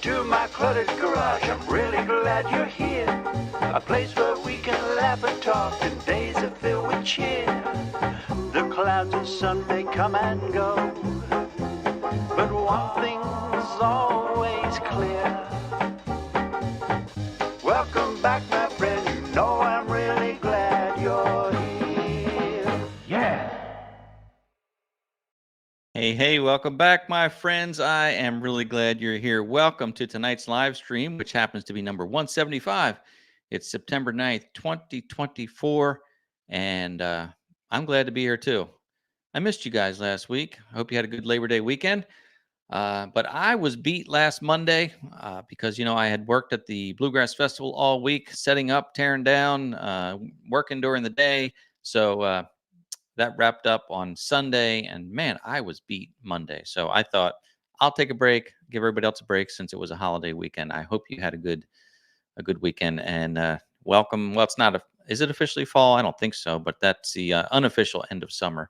to my cluttered garage. I'm really glad you're here. A place where we can laugh and talk and days are filled with cheer. The clouds and sun may come and go, but one thing's always clear. Welcome back, my friend. You know I'm really glad you're here. Yeah. Hey, welcome back, my friends. I am really glad you're here. Welcome to tonight's live stream, which happens to be number 175. It's September 9th, 2024, and I'm glad to be here too. I missed you guys last week. I hope you had a good Labor Day weekend. But I was beat last Monday because, I had worked at the Bluegrass Festival all week, setting up, tearing down, working during the day. So that wrapped up on Sunday, and man, I was beat Monday. So I thought I'll take a break, give everybody else a break since it was a holiday weekend. I hope you had a good weekend, and welcome. Well, it's not is it officially fall? I don't think so, but that's the unofficial end of summer,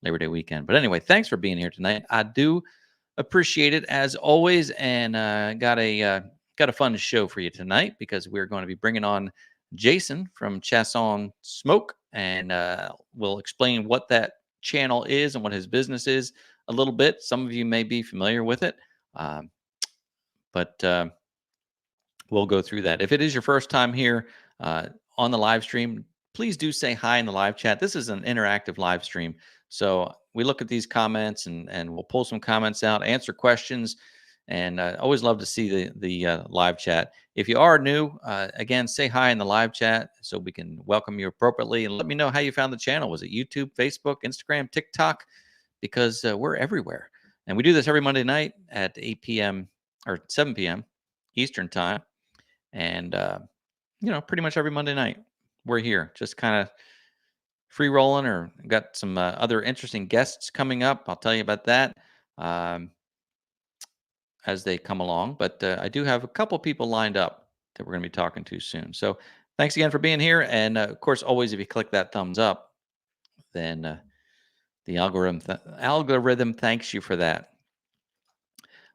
Labor Day weekend. But anyway, thanks for being here tonight. I do appreciate it as always, and got a fun show for you tonight because we're going to be bringing on Jason from Chiasson Smoke, and we'll explain what that channel is and what his business is a little bit. Some of you may be familiar with it, but we'll go through that. If it is your first time here on the live stream, please do say hi in the live chat. This is an interactive live stream, so we look at these comments and we'll pull some comments out, answer questions, and I always love to see the live chat. If you are new, again, say hi in the live chat so we can welcome you appropriately, and let me know how you found the channel. Was it YouTube, Facebook, Instagram, TikTok? Because we're everywhere. And we do this every Monday night at 8 p.m. or 7 p.m. Eastern time. And, pretty much every Monday night we're here, just kind of free rolling, or got some other interesting guests coming up. I'll tell you about that as they come along. But I do have a couple people lined up that we're going to be talking to soon. So thanks again for being here. And of course, always, if you click that thumbs up, then the algorithm thanks you for that.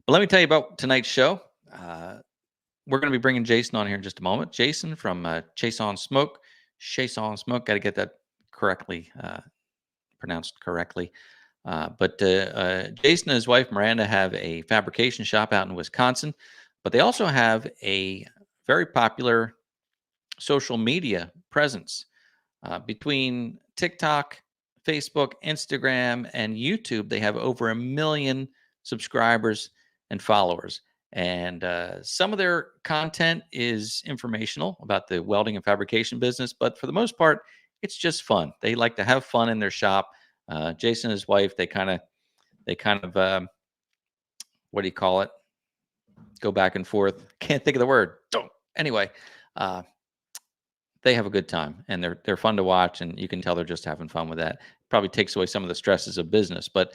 But let me tell you about tonight's show. We're going to be bringing Jason on here in just a moment. Jason from Chiasson Smoke. Chiasson Smoke. Got to get that correctly pronounced correctly. But Jason and his wife Miranda have a fabrication shop out in Wisconsin, but they also have a very popular social media presence between TikTok, Facebook, Instagram, and YouTube. They have over 1 million subscribers and followers. And some of their content is informational about the welding and fabrication business, but for the most part, it's just fun. They like to have fun in their shop. Jason and his wife, they kind of, what do you call it? Go back and forth. Can't think of the word. Anyway, they have a good time, and they're fun to watch, and you can tell they're just having fun with that. Probably takes away some of the stresses of business, but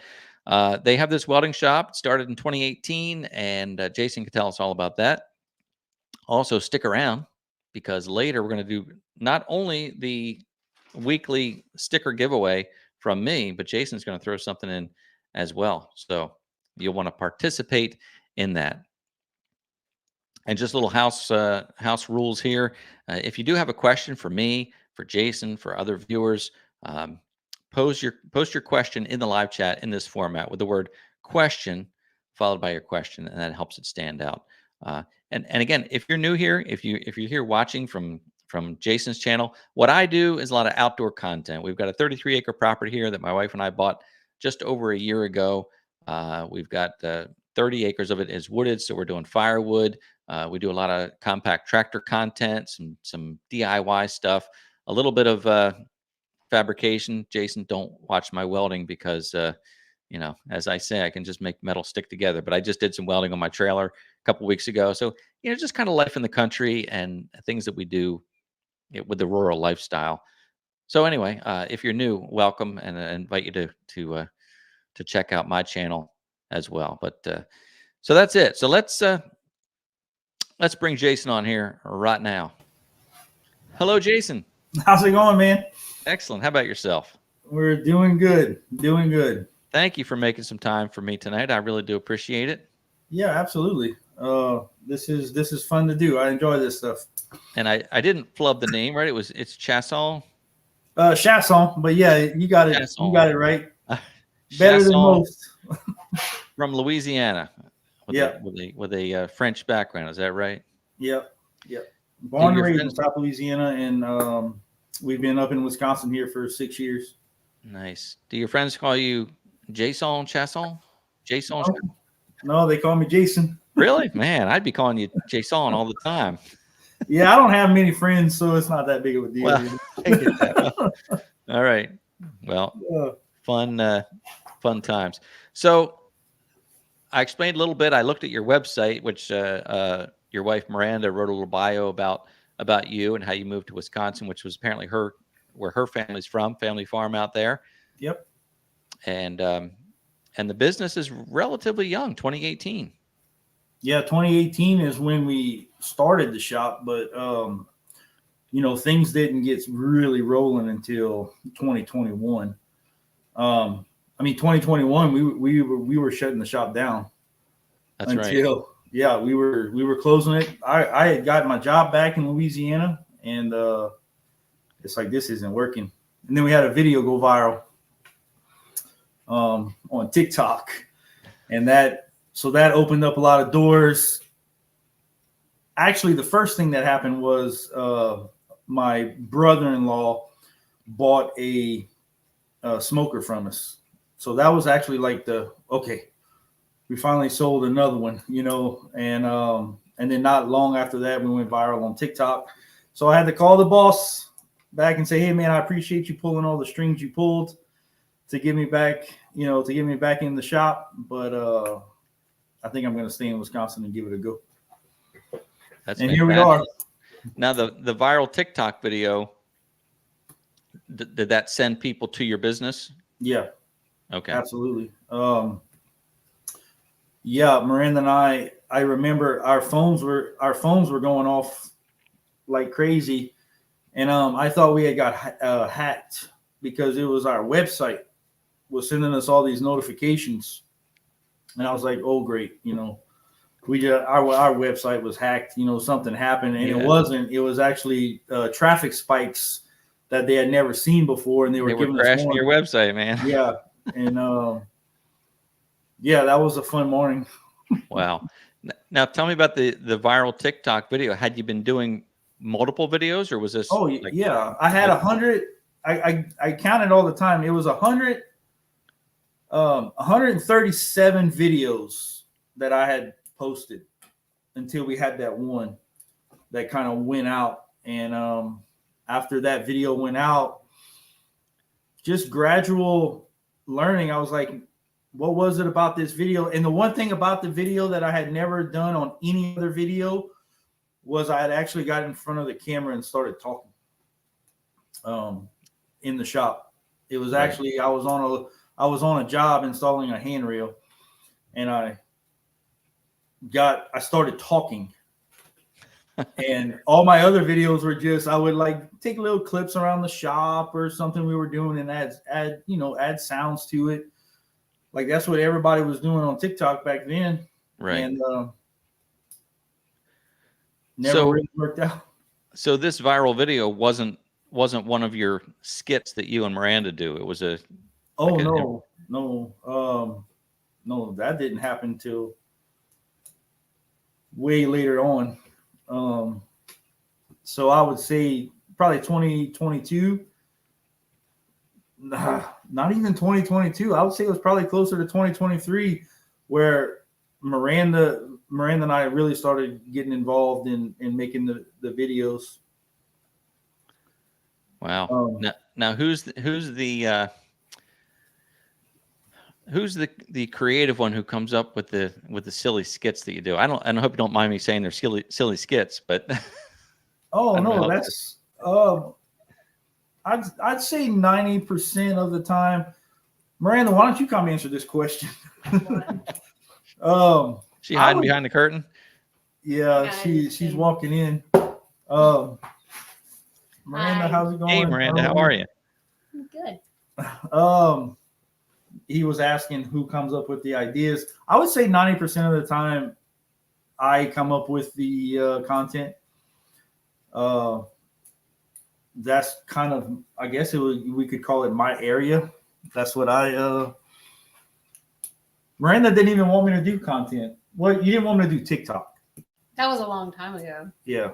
they have this welding shop. It started in 2018, and Jason can tell us all about that. Also, stick around because later we're going to do not only the weekly sticker giveaway from me, but Jason's going to throw something in as well. So you'll want to participate in that. And just little house rules here. If you do have a question for me, for Jason, for other viewers, post your question in the live chat in this format with the word question followed by your question, and that helps it stand out. And again, if you're new here, if you're here watching from Jason's channel, what I do is a lot of outdoor content. We've got a 33-acre property here that my wife and I bought just over a year ago. We've got 30 acres of it is wooded, so we're doing firewood. We do a lot of compact tractor content, some DIY stuff, a little bit of fabrication. Jason, don't watch my welding because, as I say, I can just make metal stick together. But I just did some welding on my trailer a couple weeks ago. So, just kind of life in the country and things that we do with the rural lifestyle. So anyway, if you're new, welcome, and I invite you to check out my channel as well. But so that's it. So let's bring Jason on here right now. Hello, Jason. How's it going, man? Excellent. How about yourself? We're doing good. Doing good. Thank you for making some time for me tonight. I really do appreciate it. Yeah, absolutely. This is fun to do. I enjoy this stuff. And I didn't flub the name, right? It's Chiasson. Chiasson, but yeah, you got it. Chiasson. You got it right. Better than Chiasson most. from Louisiana with Yeah. with a French background. Is that right? Yep. Born and your raised in friends- South Louisiana, and we've been up in Wisconsin here for 6 years. Nice. Do your friends call you Chiasson? Jason? No, they call me Jason. Really? Man, I'd be calling you Jason all the time. Yeah, I don't have many friends, so it's not that big of a deal. Well, I get that. Well, all right. Well, fun times. So I explained a little bit. I looked at your website, which your wife Miranda wrote a little bio about you and how you moved to Wisconsin, which was apparently where her family's from, family farm out there. Yep. And the business is relatively young, 2018. Yeah, 2018 is when we started the shop, but things didn't get really rolling until 2021. 2021 we were shutting the shop down. That's right. Yeah, we were closing it. I had got my job back in Louisiana, and it's like, this isn't working. And then we had a video go viral on TikTok, and that opened up a lot of doors. Actually, the first thing that happened was my brother-in-law bought a smoker from us. So that was actually like we finally sold another one, and then not long after that, we went viral on TikTok. So I had to call the boss back and say, hey man, I appreciate you pulling all the strings you pulled to get me back, in the shop. But I think I'm going to stay in Wisconsin and give it a go. That's and fantastic. Here we are. Now the viral TikTok video, did that send people to your business? Yeah. Okay. Absolutely. Yeah, Miranda and I remember our phones were going off like crazy, and I thought we had got hacked because it was our website was sending us all these notifications, and I was like, oh great, our website was hacked, something happened, and it wasn't. It was actually traffic spikes that they had never seen before, and they were giving crashing us your website, man. Yeah, and that was a fun morning. Wow. Now tell me about the viral TikTok video. Had you been doing multiple videos, or was this? Oh, yeah. I had 100. I counted all the time. It was 137 videos that I had posted until we had that one that kind of went out. And after that video went out, just gradual learning. I was like, what was it about this video? And the one thing about the video that I had never done on any other video was I had actually got in front of the camera and started talking in the shop. It was actually, I was on a job installing a handrail, and I started talking. And all my other videos were just, I would like take little clips around the shop or something we were doing and add sounds to it. Like that's what everybody was doing on TikTok back then. Right. And never really worked out. So this viral video wasn't one of your skits that you and Miranda do. It was no, that didn't happen till way later on. So I would say probably 2022. Not even 2022. I would say it was probably closer to 2023 where Miranda and I really started getting involved in making the videos. Wow. Now who's the creative one who comes up with the silly skits that you do? I hope you don't mind me saying they're silly skits, but oh no, that's I'd say 90% of the time. Miranda, why don't you come answer this question? She hiding behind the curtain? Yeah, she's walking in. Miranda, how's it going? Hey Miranda, how are you? I'm good. He was asking who comes up with the ideas. I would say 90% of the time I come up with the content. That's kind of, I guess we could call it my area. That's what Miranda didn't even want me to do content. Well, you didn't want me to do TikTok. That was a long time ago. Yeah.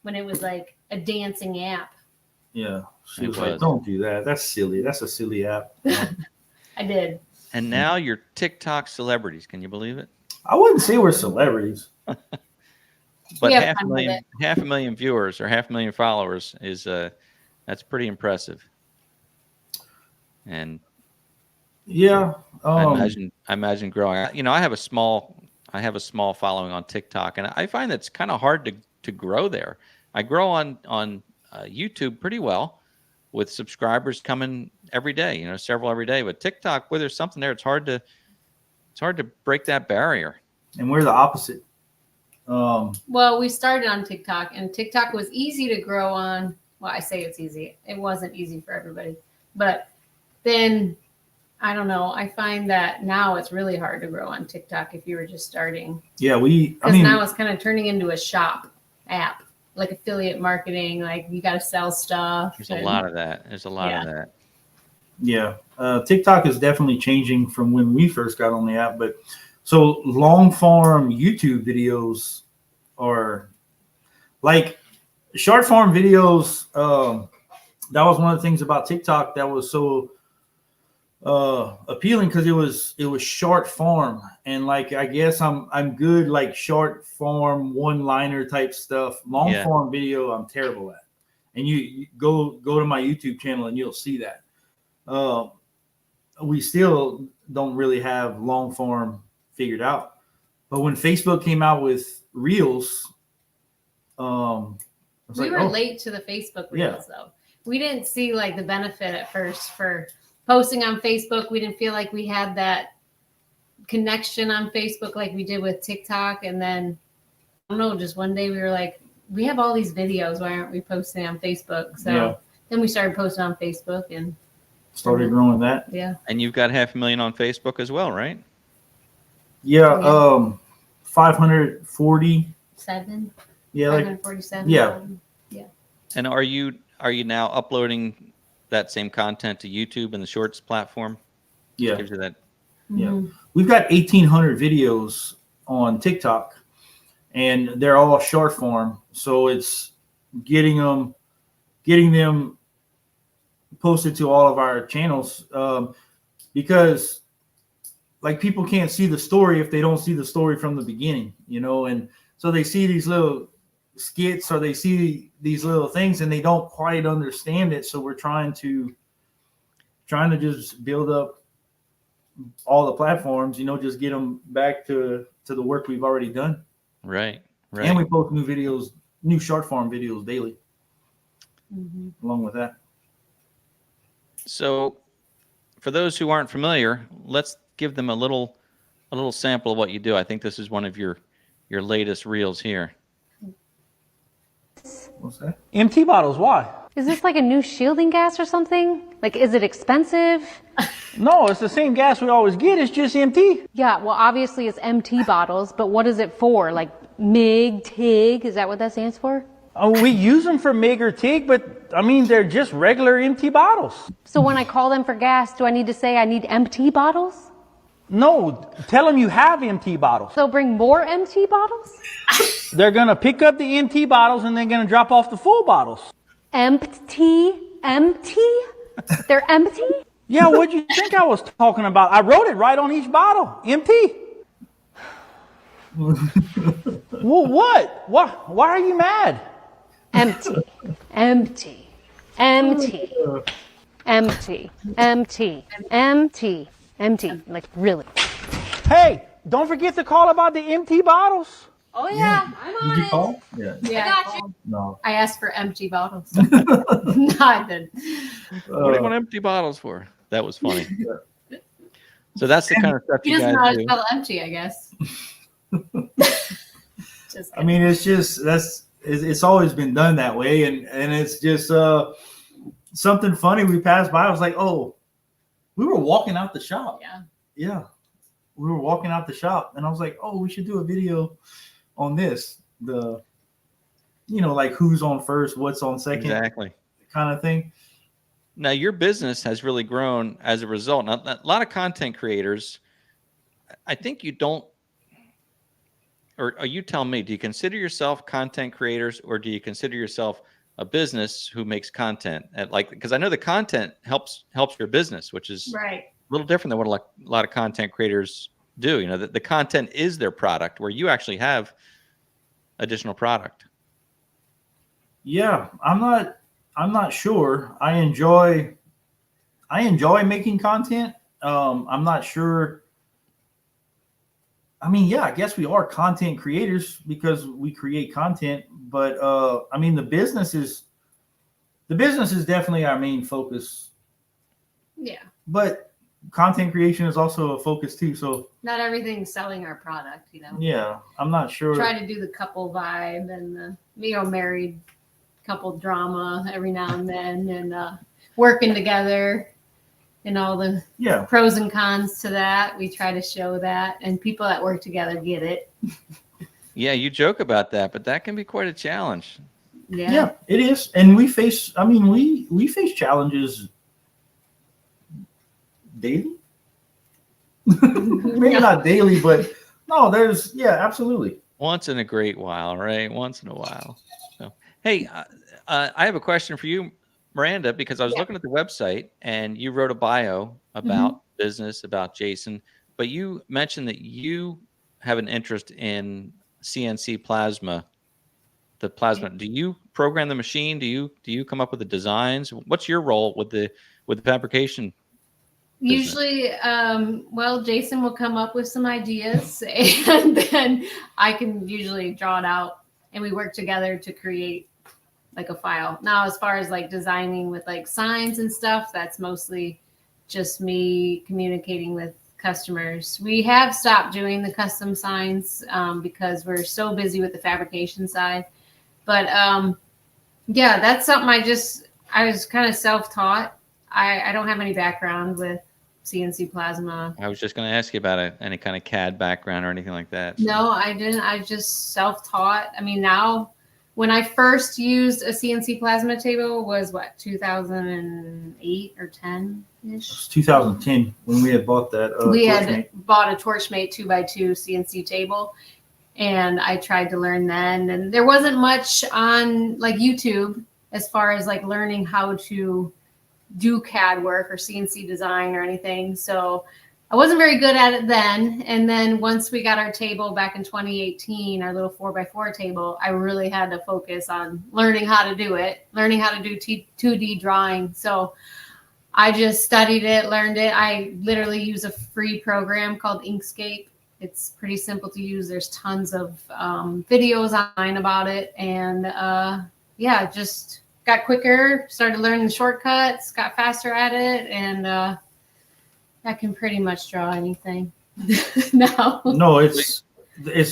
When it was like a dancing app. Yeah. She was like, don't do that. That's silly. That's a silly app. I did. And now you're TikTok celebrities. Can you believe it? I wouldn't say we're celebrities. But half a million viewers or 500,000 followers is that's pretty impressive. And yeah, I imagine growing. You know, I have a small following on TikTok, and I find that's kind of hard to grow there. I grow on YouTube pretty well with subscribers coming every day. You know, several every day. But TikTok, where there's something there, it's hard to break that barrier. And we're the opposite. Well, we started on TikTok, and TikTok was easy to grow on. Well, I say it's easy. It wasn't easy for everybody. But then, I don't know. I find that now it's really hard to grow on TikTok if you were just starting. Yeah, because now it's kind of turning into a shop app, like affiliate marketing. Like you got to sell stuff. There's a lot of that. There's a lot of that. Yeah, TikTok is definitely changing from when we first got on the app. But so long form YouTube videos are like short form videos. That was one of the things about TikTok that was so appealing, because it was short form, and like I guess I'm good like short form one-liner type stuff. Long form video I'm terrible at. And you go to my YouTube channel and you'll see that. We still don't really have long form figured out. But when Facebook came out with Reels, we were late to the Facebook Reels though. We didn't see like the benefit at first for posting on Facebook. We didn't feel like we had that connection on Facebook like we did with TikTok. And then I don't know, just one day we were like, we have all these videos. Why aren't we posting on Facebook? So then we started posting on Facebook and started growing that. Yeah. And you've got 500,000 on Facebook as well, right? Yeah. 547. Yeah. 547. Yeah. Yeah. And are you now uploading that same content to YouTube and the Shorts platform? Yeah. Gives you that. Yeah. We've got 1,800 videos on TikTok, and they're all short form. So it's getting them posted to all of our channels, because like people can't see the story if they don't see the story from the beginning, you know, and so they see these little skits or they see these little things and they don't quite understand it. So we're trying to just build up all the platforms, you know, just get them back to the work we've already done. Right. And we post new videos, new short form videos daily along with that. So for those who aren't familiar, let's give them a little sample of what you do. I think this is one of your latest reels here. What's that? MT bottles, why? Is this like a new shielding gas or something? Like, is it expensive? No, it's the same gas we always get. It's just MT. Yeah, well, obviously it's MT bottles, but what is it for? Like MIG, TIG? Is that what that stands for? We use them for MIG or TIG, but I mean, they're just regular MT bottles. So when I call them for gas, do I need to say I need MT bottles? No, tell them you have MT bottles. So bring more MT bottles? They're going to pick up the MT bottles and they're going to drop off the full bottles. Empty? They're empty? Yeah, what'd you think I was talking about? I wrote it right on each bottle. MT. Well, what? Why are you mad? Empty. Like, really? Hey, don't forget to call about the MT bottles. Oh yeah, I'm on Did you it. call? Yeah. Yeah, I got you. No. I asked for empty bottles. No, I didn't. What do you want empty bottles for? That was funny. So that's the kind of stuff He you doesn't know guys how to do. spell empty, I guess. Just I mean, it's always been done that way, and it's just something funny. We passed by. I was like, oh, we were walking out the shop. yeah. Yeah, we were walking out the shop, and I was like, oh, we should do a video on this, like who's on first, what's on second, Exactly, kind of thing. Now your business has really grown as a result. Now, a lot of content creators, I think you don't, or you tell me, do you consider yourself content creators, or do you consider yourself a business who makes content? Because I know the content helps your business, which is right. a little different than what a lot of content creators do. The content is their product, where you actually have additional product. Yeah, I'm not sure. I enjoy making content. I'm not sure. I mean, yeah, I guess we are content creators because we create content, but I mean, the business is definitely our main focus. Yeah. But content creation is also a focus too. So not everything's selling our product, Yeah, I'm not sure. Try to do the couple vibe and the married couple drama every now and then, and working together and all the pros and cons to that. We try to show that, and people that work together get it. Yeah, you joke about that, but that can be quite a challenge. Yeah, it is. And we face challenges daily. Maybe not daily, but no, absolutely. Once in a great while, right? Once in a while. So, hey, I have a question for you, Miranda, because I was looking at the website and you wrote a bio about business, about Chiasson, but you mentioned that you have an interest in CNC plasma. The plasma. Do you program the machine? Do you come up with the designs? What's your role with the fabrication? Usually, Jason will come up with some ideas, and then I can usually draw it out, and we work together to create like a file. Now, as far as like designing with like signs and stuff, that's mostly just me communicating with customers. We have stopped doing the custom signs because we're so busy with the fabrication side. But yeah, that's something I was kind of self-taught. I don't have any background with CNC plasma. I was just going to ask you about any kind of CAD background or anything like that. So. No, I didn't. I just self-taught. I mean, now when I first used a CNC plasma table was 2008 or 10-ish? It was 2010 when we had bought that. We had bought a Torchmate 2x2 CNC table, and I tried to learn then. And there wasn't much on like YouTube as far as like learning how to do CAD work or CNC design or anything. So I wasn't very good at it then. And then once we got our table back in 2018, our little 4x4 table, I really had to focus on learning how to do it, learning how to do 2D drawing. So I just studied it, learned it. I literally use a free program called Inkscape. It's pretty simple to use. There's tons of videos online about it. And just got quicker, started learning the shortcuts, got faster at it, and I can pretty much draw anything now. No, it's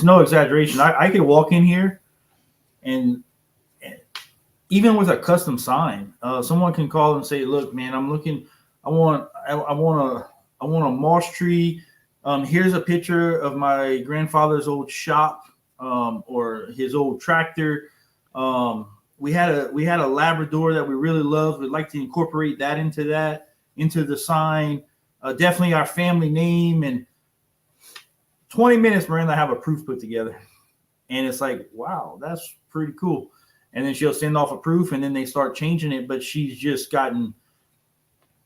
no exaggeration. I could walk in here, and even with a custom sign, someone can call and say, "Look, man, I'm looking. I want a moss tree. Here's a picture of my grandfather's old shop, or his old tractor. We had a Labrador that we really loved. We'd like to incorporate that into the sign. Definitely our family name." And 20 minutes, Miranda, I have a proof put together. And it's like, wow, that's pretty cool. And then she'll send off a proof, and then they start changing it. But she's just gotten,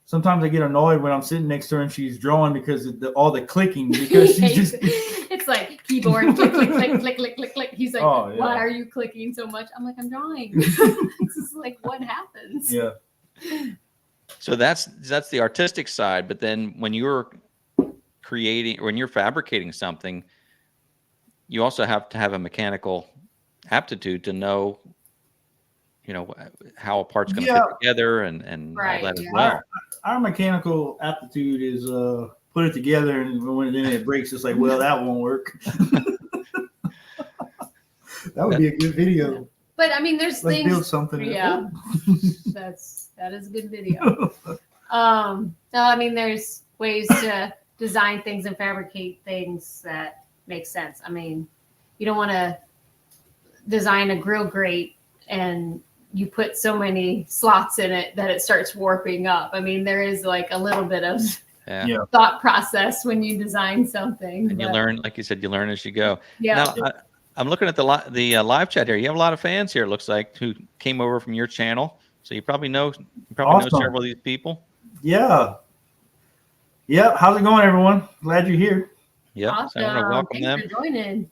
sometimes I get annoyed when I'm sitting next to her and she's drawing because of all the clicking, because she's just. It's like keyboard, click, click, click, click, click, click, click. He's like, why are you clicking so much? I'm like, I'm drawing. This is like what happens. Yeah. So that's the artistic side. But then when you're fabricating something, you also have to have a mechanical aptitude to know, how a part's going to fit together and all that as well. Our mechanical aptitude is put it together, and when it breaks, it's like, well, that won't work. That would be a good video. But I mean, there's Let's things. Build something. Yeah, that is a good video. No, I mean, there's ways to design things and fabricate things that make sense. I mean, you don't want to design a grill grate and you put so many slots in it that it starts warping up. I mean, there is like a little bit of thought process when you design something. And you learn, like you said, you learn as you go. Yeah. Now, I'm looking at the live chat here. You have a lot of fans here, it looks like, who came over from your channel. So you probably know several of these people. Yeah. Yep. How's it going, everyone? Glad you're here. Yeah. Awesome. So I'm going to welcome them. Thanks for joining.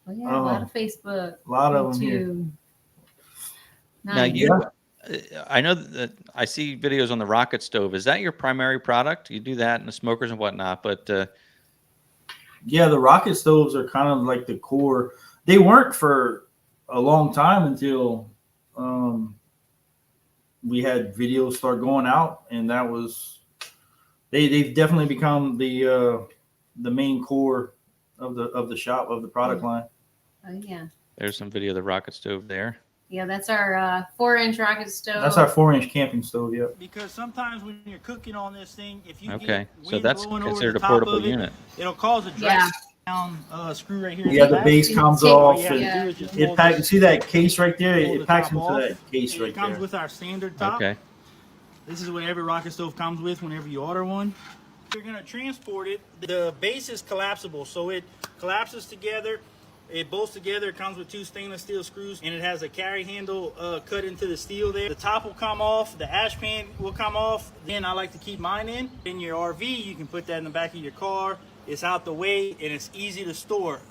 Oh, yeah, a lot of Facebook. A lot of them YouTube. here. Nice. Now, I know that I see videos on the rocket stove. Is that your primary product? You do that and the smokers and whatnot, but yeah, the rocket stoves are kind of like the core. They weren't for a long time until we had videos start going out, and that was they've definitely become the main core of the shop, of the product line. Oh yeah. There's some video of the rocket stove there. Yeah, that's our 4-inch rocket stove. That's our 4-inch camping stove. Yep. Because sometimes when you're cooking on this thing, if you Okay, get so wind that's blowing over considered the a top portable of it, unit. it'll cause a drag down screw right here. Yeah, the base comes off, and Yeah. it packs. See that case right there? Pull the It packs top into off, that case and right it comes there. with our standard top. Okay. This is what every rocket stove comes with whenever you order one. You're going to transport it. The base is collapsible, so it collapses together. It bolts together. It comes with 2 stainless steel screws, and it has a carry handle cut into the steel there. The top will come off. The ash pan will come off. Then I like to keep mine in your RV. You can put that in the back of your car. It's out the way, and it's easy to store.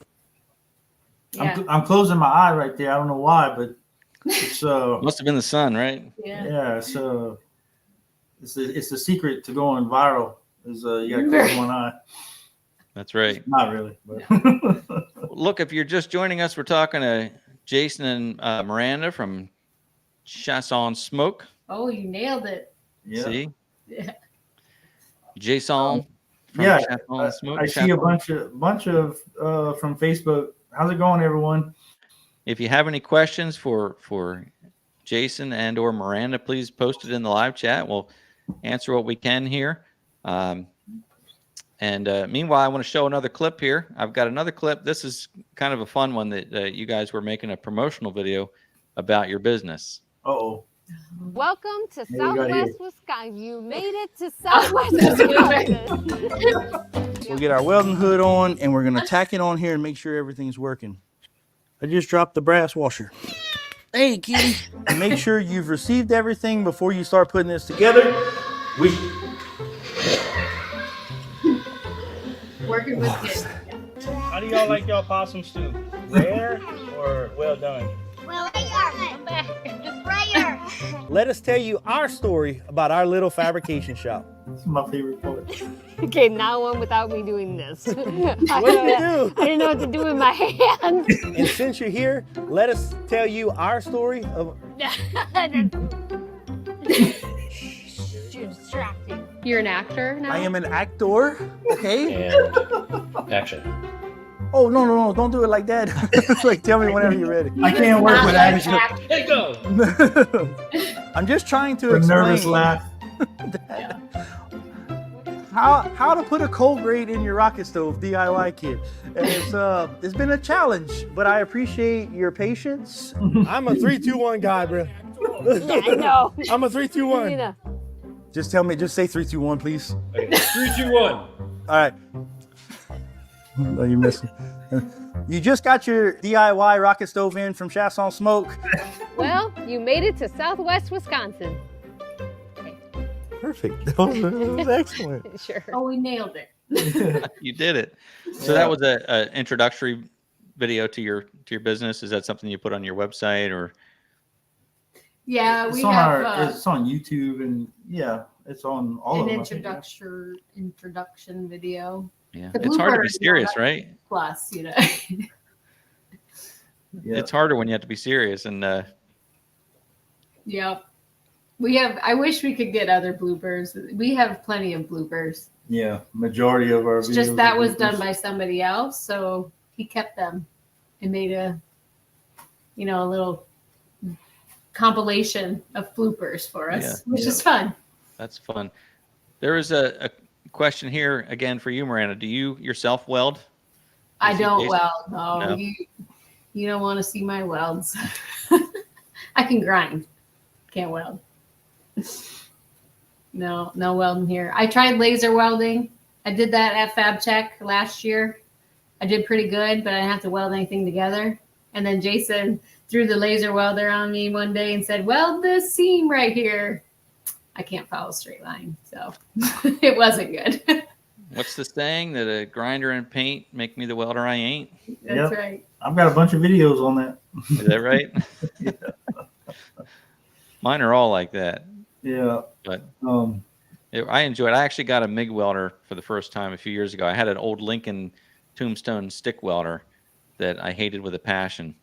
Yeah. I'm closing my eye right there. I don't know why, but it's Must have been the sun, right? yeah. So it's the secret to going viral is you got to close one eye. That's right. Not really, but Look, if you're just joining us, we're talking to Jason and Miranda from Chiasson Smoke. Oh, you nailed it. yeah. See? Yeah. Jason from Yeah, Chiasson Smoke. I see a bunch of from Facebook. How's it going, everyone? If you have any questions for Jason and or Miranda, please post it in the live chat. We'll answer what we can here. Meanwhile, I want to show another clip here. I've got another clip. This is kind of a fun one that you guys were making a promotional video about your business. Uh-oh. Welcome to Hey, we got Southwest Wisconsin. You made it to Southwest Wisconsin. We'll get our welding hood on, and we're going to tack it on here and make sure everything's working. I just dropped the brass washer. Hey, kitty. Make sure you've received everything before you start putting this together. Working with kids. How do y'all like y'all possum stew? Rare or well done? Well, Sprayer. Let us tell you our story about our little fabrication shop. This is my favorite part. Okay, now one without me doing this. What do you do? I didn't know what to do with my hands. And since you're here, let us tell you our story of. You're distracting. You're an actor now? I am an actor, okay? And action. Oh, no, don't do it like that. Like, tell me whenever you're ready. I can't work with action. Hey, go! I'm just trying to A explain nervous laugh. how to put a cold grate in your rocket stove DIY kit. And it's been a challenge, but I appreciate your patience. I'm a 3-2-1 guy, bro. Yeah, I know. I'm a 3-2-1. You know. Just say 3-2-1, please. Okay, 3, 2, 1. All right. Oh, you missed it. You just got your DIY rocket stove in from Chiasson Smoke. Well, you made it to Southwest Wisconsin. Perfect. That was excellent. Sure. Oh, we nailed it. You did it. So that was a introductory video to your business. Is that something you put on your website or? Yeah, It's we on have it's on YouTube, and yeah, it's on all an of them. introduction video. Yeah, The it's hard to be bloopers, serious, yeah. right? Plus, you know. Yeah. It's harder when you have to be serious. And Yep. We have. I wish we could get other bloopers. We have plenty of bloopers. Yeah, majority of our It's videos just that are was bloopers. done by somebody else, so he kept them and made a little compilation of bloopers for us, which is fun. that's fun. There is a question here again for you, Miranda. Do you yourself weld? I don't Jason? weld. No, No. You don't want to see my welds. I can grind. Can't weld. No welding here. I tried laser welding. I did that at Fab Check last year. I did pretty good, but I didn't have to weld anything together. And then Jason threw the laser welder on me one day and said, weld this seam right here. I can't follow a straight line, so it wasn't good. What's the saying that a grinder and paint make me the welder I ain't? That's right. I've got a bunch of videos on that. Is that right? Yeah. Mine are all like that. Yeah. But I enjoy it. I actually got a MIG welder for the first time a few years ago. I had an old Lincoln Tombstone stick welder that I hated with a passion.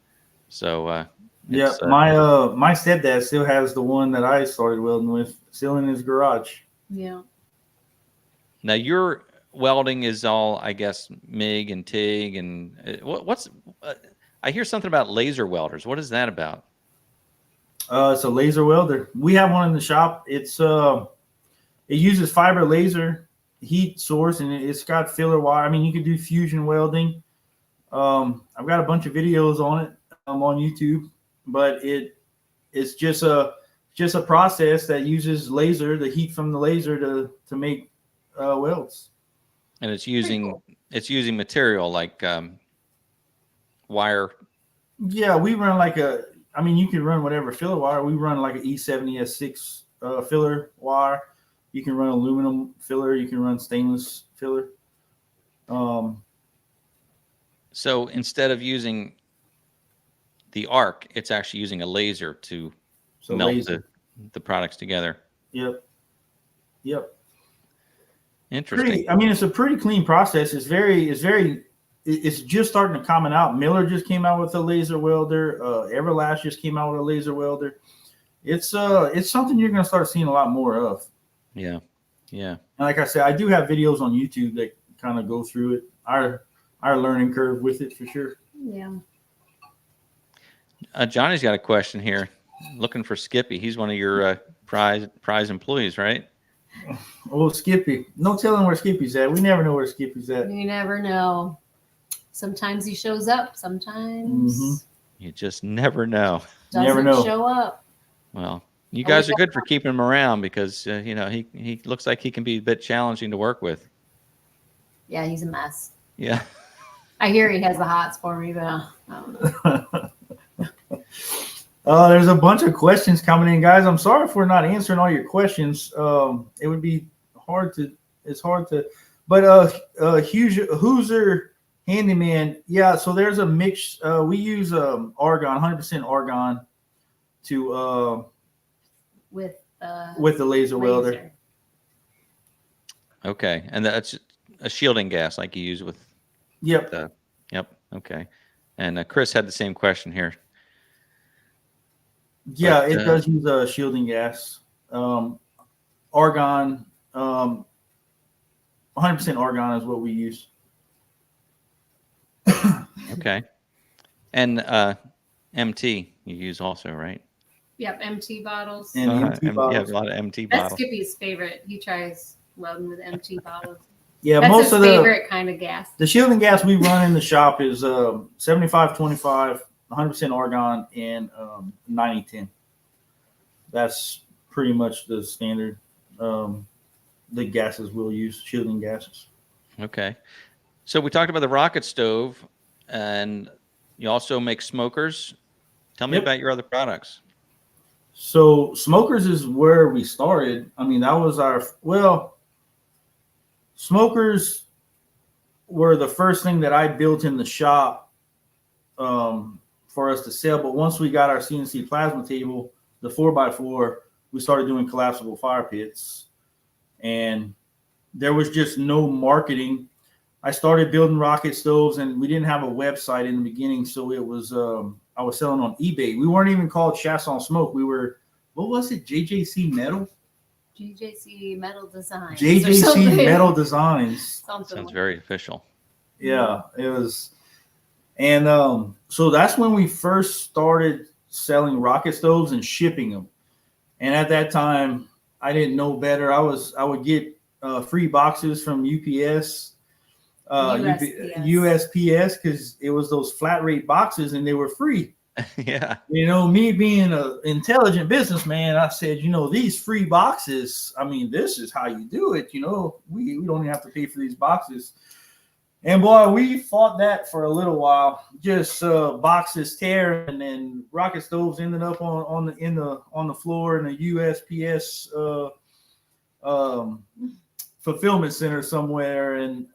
So my stepdad still has the one that I started welding with, still in his garage. Yeah. Now your welding is all, I guess, MIG and TIG and I hear something about laser welders. What is that about? It's a laser welder. We have one in the shop. It uses fiber laser heat source, and it's got filler wire. I mean, you could do fusion welding. I've got a bunch of videos on it on YouTube, but it's just a process that uses laser, the heat from the laser to make welds. And it's using material like wire. Yeah, we run you can run whatever filler wire. We run like an E70 S6 filler wire. You can run aluminum filler. You can run stainless filler. So instead of using the arc, it's actually using a laser to melt the products together. Yep. Interesting. It's a pretty clean process. It's just starting to come out. Miller just came out with a laser welder. Everlast just came out with a laser welder. It's something you're going to start seeing a lot more of. Yeah. And like I said, I do have videos on YouTube that kind of go through it. Our learning curve with it for sure. Yeah. Johnny's got a question here. Looking for Skippy. He's one of your prize employees, right? Oh, Skippy. No telling where Skippy's at. We never know where Skippy's at. You never know. Sometimes he shows up. Sometimes you just never know. Doesn't show up. Well, you guys are good for keeping him around because he looks like he can be a bit challenging to work with. Yeah, he's a mess. Yeah. I hear he has the hots for me, but I don't know. There's a bunch of questions coming in, guys. I'm sorry if we're not answering all your questions. It would be hard to. But Hoosier Handyman, yeah. So there's a mix. We use argon, 100% argon, to with the laser welder. Okay, and that's a shielding gas like you use with. Yep. Yep. Okay. And Chris had the same question here. Yeah, it does use a shielding gas. Argon, 100% argon is what we use. Okay. And MT you use also, right? Yep, MT bottles. And MT bottles. You have a lot of MT That's bottles. Skippy's favorite. He tries welding with MT bottles. Yeah, that's most his of favorite kind of gas. The shielding gas we run in the shop is 75-25, 100% argon, and 90-10. That's pretty much the standard. The gases we'll use, shielding gases. Okay. So we talked about the rocket stove, and you also make smokers. Tell me about your other products. So smokers is where we started. I mean, that was smokers were the first thing that I built in the shop for us to sell. But once we got our CNC plasma table, the 4x4, we started doing collapsible fire pits. And there was just no marketing. I started building rocket stoves, and we didn't have a website in the beginning. So it was, I was selling on eBay. We weren't even called Chiasson Smoke. We were, what was it? JJC Metal? JJC Metal Designs. JJC Metal Designs. Sounds very official. Yeah, it was. And so that's when we first started selling rocket stoves and shipping them. And at that time, I didn't know better. I would get free boxes from UPS. USPS, because it was those flat rate boxes and they were free. Yeah. You know, me being an intelligent businessman, I said, you know, these free boxes, I mean, this is how you do it. You know, we don't even have to pay for these boxes. And boy, we fought that for a little while. Just boxes tear, and then rocket stoves ended up on the floor in a USPS fulfillment center somewhere, and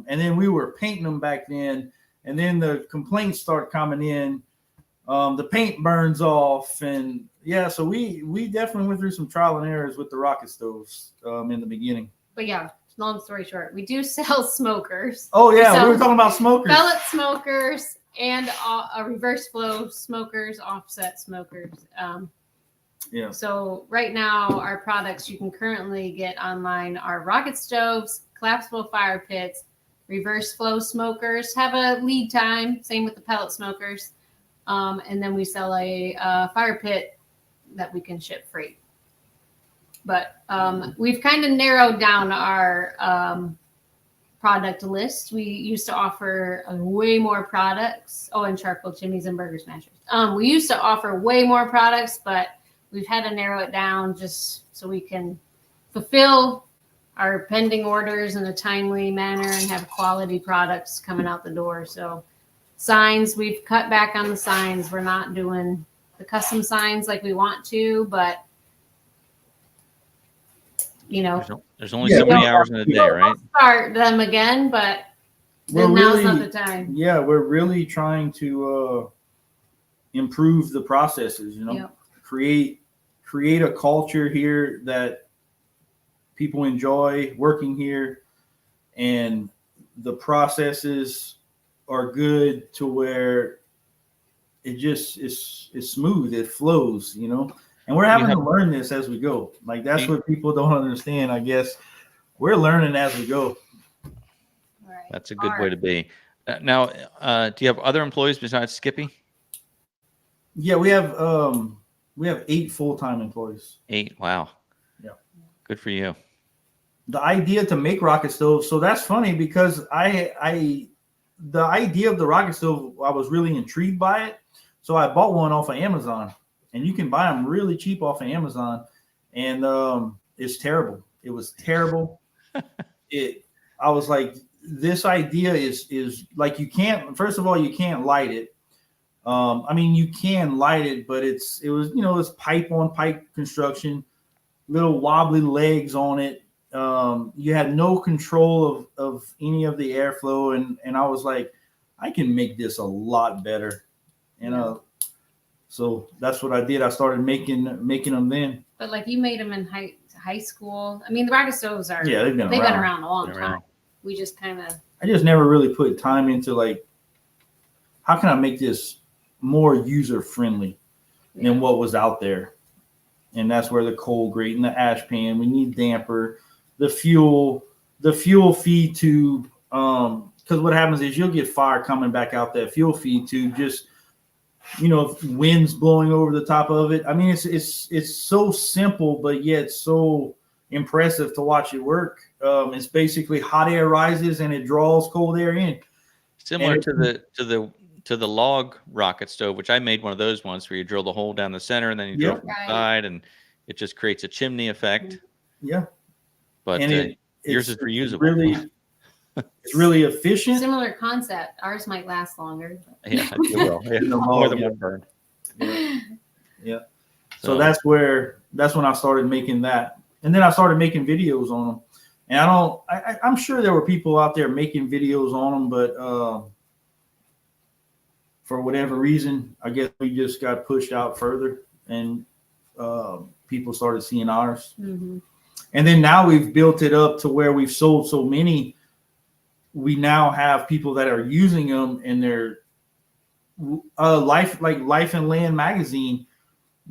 then we were painting them back then, and then the complaints start coming in. The paint burns off, and yeah, so we definitely went through some trial and errors with the rocket stoves in the beginning. But yeah, long story short, we do sell smokers. Oh yeah, we were talking about smokers. Pellet smokers and reverse flow smokers, offset smokers. Yeah. So right now, our products you can currently get online are rocket stoves, collapsible fire pits, reverse flow smokers. Have a lead time. Same with the pellet smokers. And then we sell a fire pit that we can ship free. But we've kind of narrowed down our product list. We used to offer way more products. Oh, and charcoal chimneys and burger smashers. We used to offer way more products, but we've had to narrow it down just so we can fulfill our pending orders in a timely manner and have quality products coming out the door. So signs, we've cut back on the signs. We're not doing the custom signs like we want to, but you know, there's only so many hours in a day, right? Start them again, but now's not the time. Yeah, we're really trying to improve the processes, you know, Yep. create a culture here that people enjoy working here, and the processes are good to where it just is smooth, it flows, you know. And we're having to learn this as we go. Like, that's what people don't understand, I guess. We're learning as we go. Right. That's a good way to be. Now, do you have other employees besides Skippy? Yeah, we have 8 full-time employees. 8. Wow. Yeah. Good for you. The idea to make rocket stoves. So that's funny because the idea of the rocket stove, I was really intrigued by it. So I bought one off of Amazon, and you can buy them really cheap off of Amazon. And it's terrible. It was terrible. I was like, this idea is like, you can't, first of all, you can't light it. I mean, you can light it, but it was, you know, it's pipe on pipe construction, little wobbly legs on it. You had no control of any of the airflow. And I was like, I can make this a lot better. And so that's what I did. I started making them then. But like, you made them in high school. I mean, the rocket stoves are, they've been around a long time. We just I just never really put time into, like, how can I make this more user friendly than what was out there? And that's where the coal grate and the ash pan, we need damper, the fuel feed tube. Because what happens is you'll get fire coming back out that fuel feed tube, just, you know, winds blowing over the top of it. I mean, it's so simple, but yet so impressive to watch it work. It's basically hot air rises and it draws cold air in. Similar to the log rocket stove, which I made one of those once, where you drill the hole down the center and then you drill from the side, and it just creates a chimney effect. Yeah, but yours is reusable. It's really efficient. Similar concept. Ours might last longer. Yeah, it will. Yeah, more than one burn. Yeah. So that's when I started making that, and then I started making videos on them. And I'm sure there were people out there making videos on them, but for whatever reason, I guess we just got pushed out further, and people started seeing ours. Mm-hmm. And then now we've built it up to where we've sold so many. We now have people that are using them, and they're Life and Land magazine.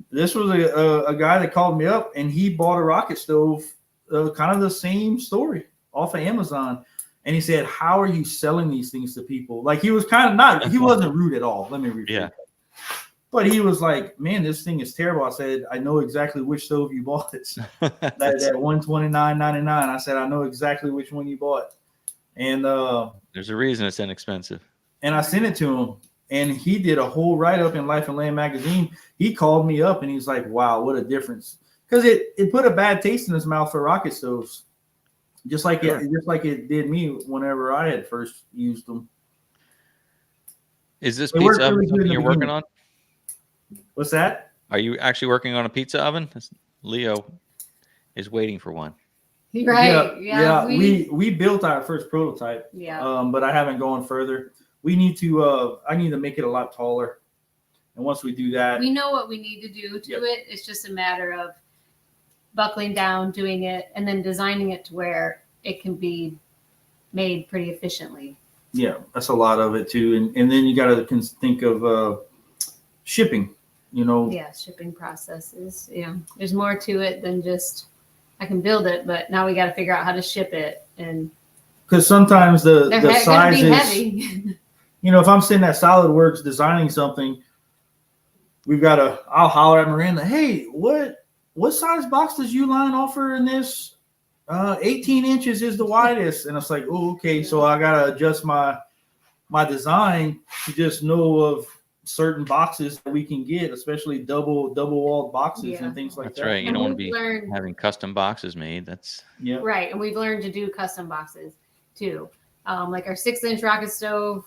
This was a guy that called me up, and he bought a rocket stove, kind of the same story, off of Amazon. And he said, "How are you selling these things to people?" Like, he was kind of he wasn't rude at all. Let me repeat that. But he was like, "Man, this thing is terrible." I said, "I know exactly which stove you bought. That $129.99. I said, "I know exactly which one you bought." And There's a reason it's inexpensive. And I sent it to him, and he did a whole write-up in Life and Land magazine. He called me up, and he's like, wow, what a difference. Because it put a bad taste in his mouth for rocket stoves. Just like it did me whenever I had first used them. Is this pizza oven really something you're working on? What's that? Are you actually working on a pizza oven? Leo is waiting for one. Right. Yeah. We built our first prototype. Yeah. But I haven't gone further. We need to. I need to make it a lot taller. And once we do that, we know what we need to do to it. It's just a matter of buckling down, doing it, and then designing it to where it can be made pretty efficiently. Yeah, that's a lot of it too. And then you got to think of shipping, Yeah, shipping processes. Yeah, there's more to it than just I can build it, but now we got to figure out how to ship it. And because sometimes the size is heavy. If I'm sitting at SolidWorks designing something, I'll holler at Miranda, hey, what size box does Uline offer in this? 18 inches is the widest. And it's like, oh, okay. So I got to adjust my design to just know of certain boxes that we can get, especially double walled boxes and things like that. That's right. You don't want to be having custom boxes made. That's right. And we've learned to do custom boxes too. Like our 6-inch rocket stove,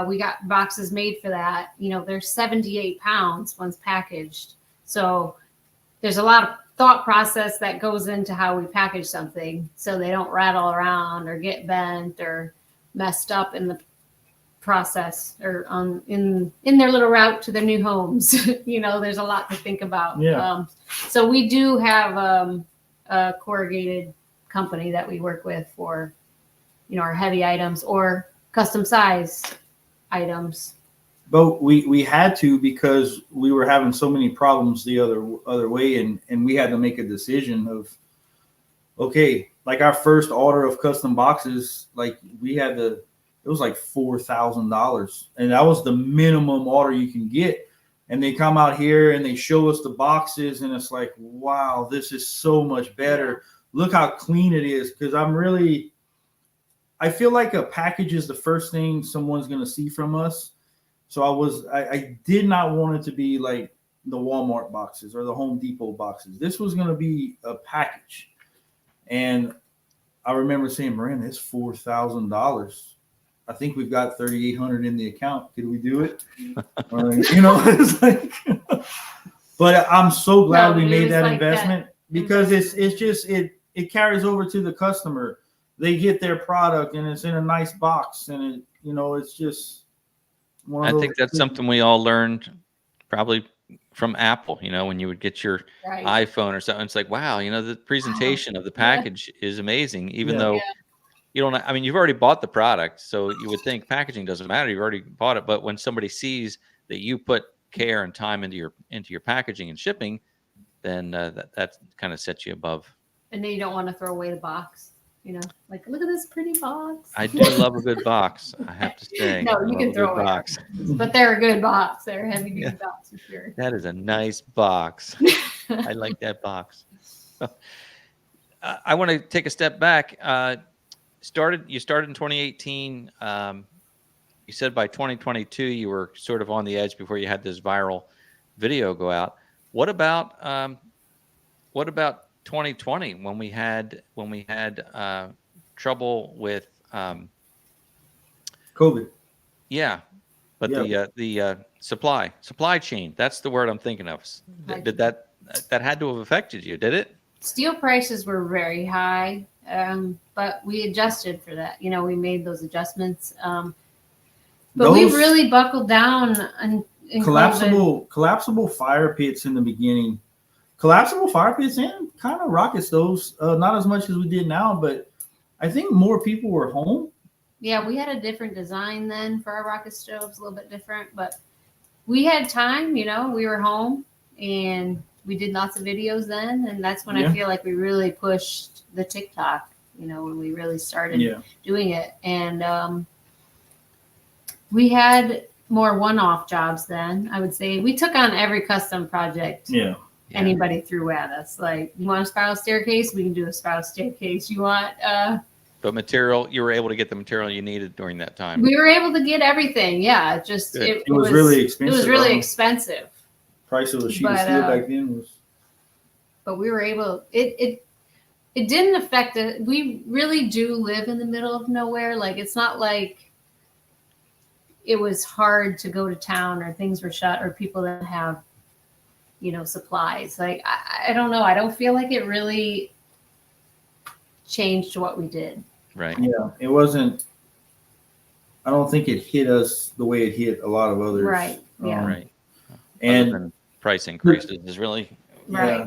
we got boxes made for that. They're 78 pounds once packaged. So there's a lot of thought process that goes into how we package something so they don't rattle around or get bent or messed up in the process or in their little route to their new homes. There's a lot to think about. So we do have a corrugated company that we work with for our heavy items or custom size items. But we had to, because we were having so many problems the other way, and we had to make a decision of, okay, like our first order of custom boxes, like it was like $4,000, and that was the minimum order you can get. And they come out here and they show us the boxes, and it's like, wow, this is so much better. Look how clean it is. Because I feel like a package is the first thing someone's going to see from us. So I did not want it to be like the Walmart boxes or the Home Depot boxes. This was going to be a package. And I remember saying, Miranda, it's $4,000. I think we've got $3,800 in the account. Could we do it? It's like, but I'm so glad we made that investment, because it carries over to the customer. They get their product and it's in a nice box, and it's just. I think that's something we all learned probably from Apple, when you would get your iPhone or something. It's like, wow, the presentation of the package is amazing, even though you don't, you've already bought the product. So you would think packaging doesn't matter. You've already bought it. But when somebody sees that you put care and time into your packaging and shipping, then that kind of sets you above. And then you don't want to throw away the box. Like, look at this pretty box. I do love a good box, I have to say. No, you can throw it. Box. But they're a good box. They're a heavy duty box for sure. That is a nice box. I like that box. I want to take a step back. You started in 2018. You said by 2022 you were sort of on the edge before you had this viral video go out. What about 2020 when we had trouble with COVID? Yeah, but the supply chain, that's the word I'm thinking of. Did that had to have affected you? Did it? Steel prices were very high, but we adjusted for that. We made those adjustments. But we really buckled down in collapsible fire pits in the beginning. Collapsible fire pits and kind of rocket stoves, not as much as we did now, but I think more people were home. Yeah, we had a different design then for our rocket stoves, a little bit different, but we had time, we were home and we did lots of videos then. And that's when I feel like we really pushed the TikTok, when we really started doing it. And we had more one-off jobs then. I would say we took on every custom project. Anybody threw at us. Like, you want a spiral staircase? We can do a spiral staircase. You want But material, you were able to get the material you needed during that time. We were able to get everything. Yeah, just Good. It was really expensive. It was really expensive. Price of a sheet of steel back then was. But we were able. It didn't affect it. We really do live in the middle of nowhere. Like it's not like it was hard to go to town or things were shut or people that have, supplies. Like I don't know. I don't feel like it really changed what we did. Right. Yeah, it wasn't. I don't think it hit us the way it hit a lot of others. Right. Yeah. Right. And price increases is really Right.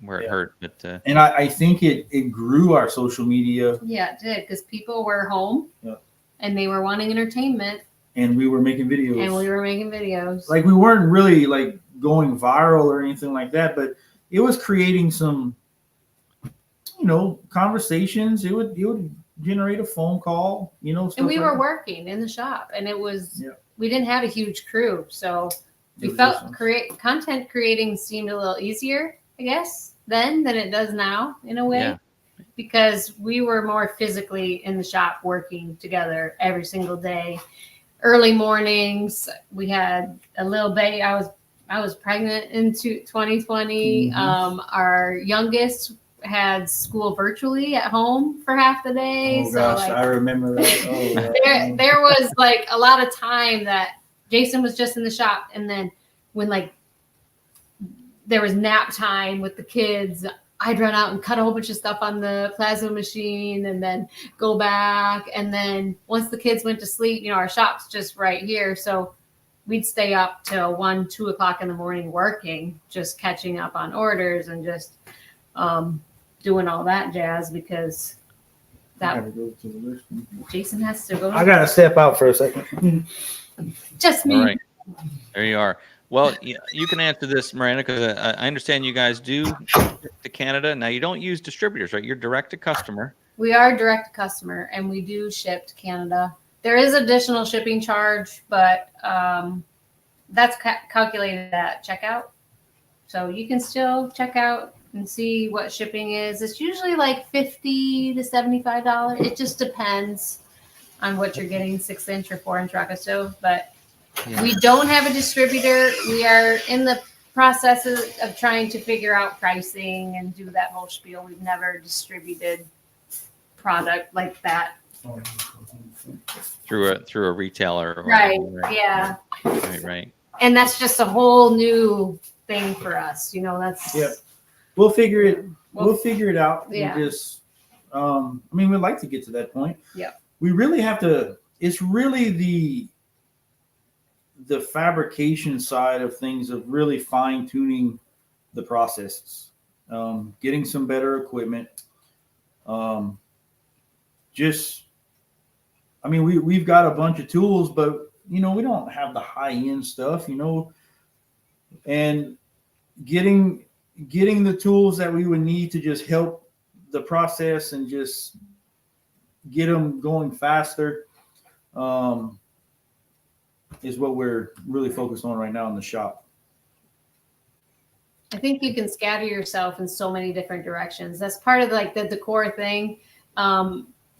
where it hurt. But and I think it grew our social media. Yeah, it did because people were home. Yeah. And they were wanting entertainment. And we were making videos. Like we weren't really like going viral or anything like that, but it was creating some, conversations. It would generate a phone call, stuff and we like were working in the shop, and it was we didn't have a huge crew, so we was felt awesome. content creating seemed a little easier, I guess, then than it does now in a way. Yeah. Because we were more physically in the shop working together every single day. Early mornings, we had a little baby. I was pregnant in 2020. Mm-hmm. Our youngest had school virtually at home for half the day. Oh gosh, I remember that. Oh, there was like a lot of time that Jason was just in the shop, and then when like there was nap time with the kids, I'd run out and cut a whole bunch of stuff on the plasma machine and then go back. And then once the kids went to sleep, our shop's just right here. So we'd stay up till 1, 2 o'clock in the morning working, just catching up on orders and just doing all that jazz because Jason has to go. I got to step out for a second. Just me. all right. There you are. Well, you can answer this, Miranda, because I understand you guys do ship to Canada. Now, you don't use distributors, right? You're direct to customer. We are direct to customer, and we do ship to Canada. There is additional shipping charge, but that's calculated at checkout. So you can still check out and see what shipping is. It's usually like $50 to $75. It just depends on what you're getting, 6-inch or 4-inch rocket stove, but we don't have a distributor. We are in the process of trying to figure out pricing and do that whole spiel. We've never distributed product like that. Through a retailer. Or Right. whatever. Yeah. Right. And that's just a whole new thing for us. That's We'll figure it out. Yeah. We just we'd like to get to that point. Yeah. We really have to. It's really the fabrication side of things, of really fine tuning the processes, getting some better equipment. We've got a bunch of tools, but we don't have the high end stuff, and getting the tools that we would need to just help the process and just get them going faster. Is what we're really focused on right now in the shop. I think you can scatter yourself in so many different directions. That's part of like the decor thing